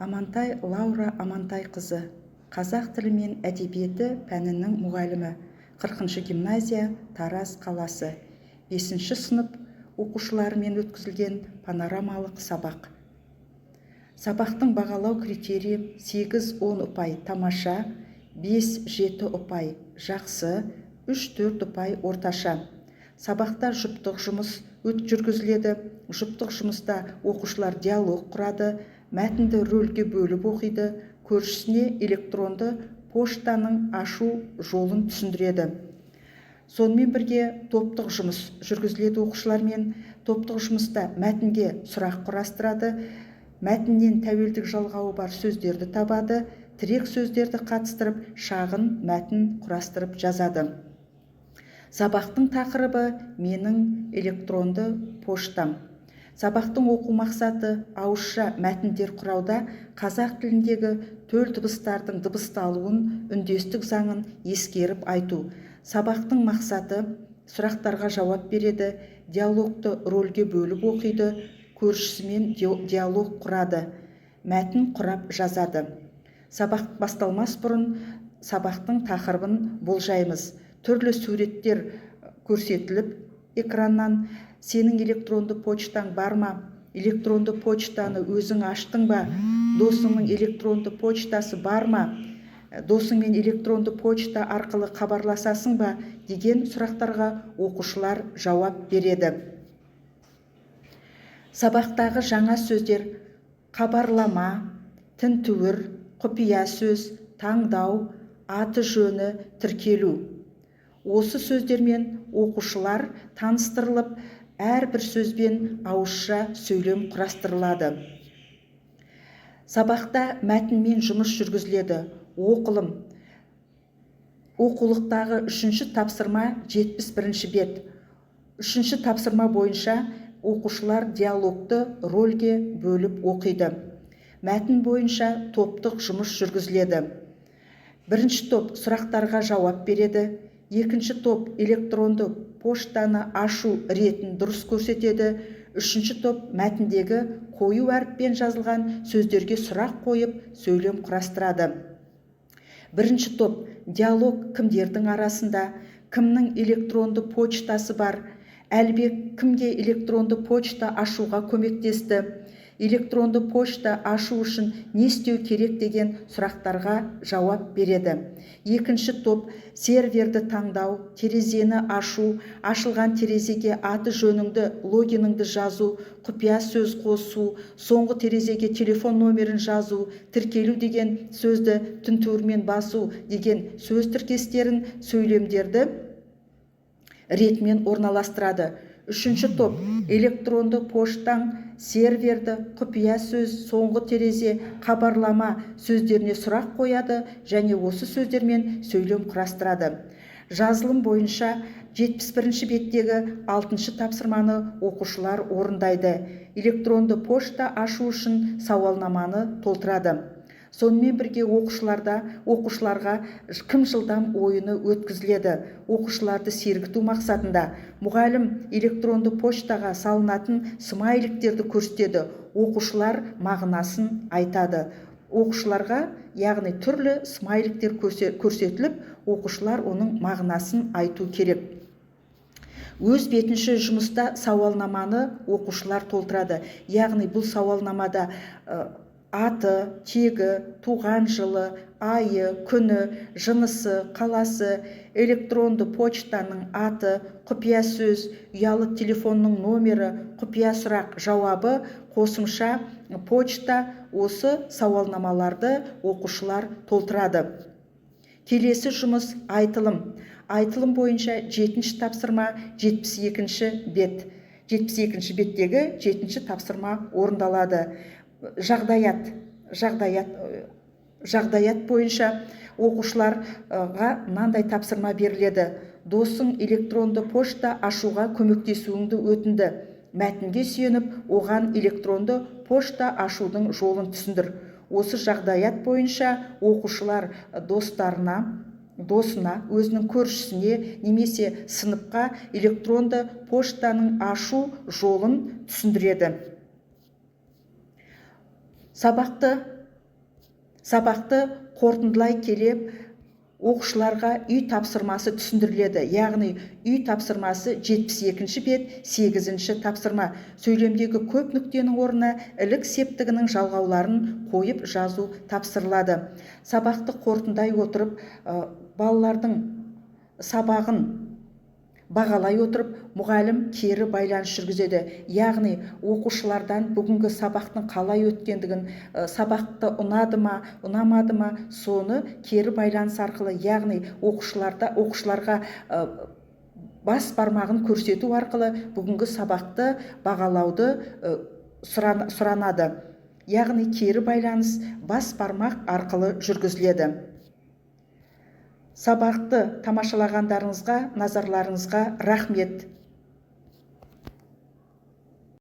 Амантай Лаура Амантайқызы, қазақ тілі мен әдебиеті пәнінің мұғалімі, 40-шы гимназия, Тараз қаласы, 5-ші сынып оқушыларымен өткізілген панорамалық сабақ. Сабақтың бағалау критерийі 8-10 ұпай тамаша, 5-7 ұпай жақсы, 3-4 ұпай орташа. Сабақта жұптық жұмыс жүргізіледі. Жұптық жұмыста оқушылар диалог құрады, мәтінді рөлге бөліп оқиды, көршісіне электронды поштаның ашу жолын түсіндіреді. Сонымен бірге топтық жұмыс жүргізіледі. Оқушылармен топтық жұмыста мәтінге сұрақ құрастырады, мәтіннен тәуелдік жалғауы бар сөздерді табады, тірек сөздерді қатыстырып, шағын мәтін құрастырып жазады. Сабақтың тақырыбы менің электронды поштам. Сабақтың оқу мақсаты ауызша мәтіндер құрауда қазақ тіліндегі төл дыбыстардың дыбысталуын, үндестік заңын ескеріп айту. Сабақтың мақсаты сұрақтарға жауап береді, диалогты рөлге бөліп оқиды, көршісімен диалог құрады, мәтін құрап жазады. Сабақ басталмас бұрын сабақтың тақырыбын болжаймыз. Түрлі суреттер көрсетіліп экраннан, сенің электронды почтаң бар ма? Электронды почтаны өзің аштың ба? Досыңның электронды почтасы бар ма? Досыңмен электронды почта арқылы хабарласасың ба? Деген сұрақтарға оқушылар жауап береді. Сабақтағы жаңа сөздер: хабарлама, тінтуір, құпия сөз, таңдау, аты жөні, тіркелу. Осы сөздермен оқушылар таныстырылып, әрбір сөзбен ауызша сөйлем құрастырылады. Сабақта мәтінмен жұмыс жүргізіледі. Оқылым. Оқулықтағы 3-ші тапсырма 71-ші бет. 3-ші тапсырма бойынша оқушылар диалогты рөлге бөліп оқиды. Мәтін бойынша топтық жұмыс жүргізіледі. 1-ші топ сұрақтарға жауап береді. 2-ші топ электронды поштаны ашу ретін дұрыс көрсетеді. 3-ші топ мәтіндегі қою әріппен жазылған сөздерге сұрақ қойып, сөйлем құрастырады. 1-ші топ диалог кімдердің арасында, кімнің электронды почтасы бар, Әлбек кімге электронды почта ашуға көмектесті, электронды почта ашу үшін не істеу керек деген сұрақтарға жауап береді. 2-ші топ серверді таңдау, терезені ашу, ашылған терезеге аты жөніңді, логиніңді жазу, құпия сөз қосу, соңғы терезеге телефон номерін жазу, тіркелу деген сөзді тінтуірмен басу деген сөз тіркестерін, сөйлемдерді ретімен орналастырады. 3-ші топ электронды поштаң, серверді, құпия сөз, соңғы терезе, хабарлама сөздеріне сұрақ қояды және осы сөздермен сөйлем құрастырады. Жазылым бойынша 71-ші беттегі 6-ші тапсырманы оқушылар орындайды. Электронды пошта ашу үшін сауалнаманы толтырады. Сонымен бірге оқушыларға кім жылдам ойыны өткізіледі. Оқушыларды сергіту мақсатында мұғалім электронды поштаға салынатын смайликтерді көрсетеді. Оқушылар мағынасын айтады. Оқушыларға, яғни түрлі смайликтер көрсетіліп, оқушылар оның мағынасын айту керек. Өз бетінше жұмыста сауалнаманы оқушылар толтырады. Яғни бұл сауалнамада аты, тегі, туған жылы, айы, күні, жынысы, қаласы, электронды почтаның аты, құпия сөз, ұялы телефонның номері, құпия сұрақ жауабы, қосымша почта, осы сауалнамаларды оқушылар толтырады. Келесі жұмыс айтылым. Айтылым бойынша 7-ші тапсырма 72-ші бет. 72-ші беттегі 7-ші тапсырма орындалады. Жағдаят бойынша оқушыларға мынандай тапсырма беріледі. Досың электронды пошта ашуға көмектесуіңді өтінді. Мәтінге сүйеніп, оған электронды пошта ашудың жолын түсіндір. Осы жағдаят бойынша оқушылар досына, өзінің көршісіне немесе сыныпқа электронды поштаның ашу жолын түсіндіреді. Сабақты Сабақты қорытындылай келіп, оқушыларға үй тапсырмасы түсіндіріледі. Яғни үй тапсырмасы 72-ші бет 8-ші тапсырма. Сөйлемдегі көп нүктенің орнына ілік септігінің жалғауларын қойып жазу тапсырылады. Сабақты қорытындылай отырып, балалардың сабағын бағалай отырып, мұғалім кері байланыс жүргізеді. Яғни оқушылардан бүгінгі сабақтың қалай өткендігін, сабақты ұнады ма, ұнамады ма, соны кері байланыс арқылы, яғни оқушыларға бас бармағын көрсету арқылы бүгінгі сабақты бағалауды сұранады. Яғни кері байланыс бас бармақ арқылы жүргізіледі. Сабақты тамашалағандарыңызға, назарларыңызға рахмет.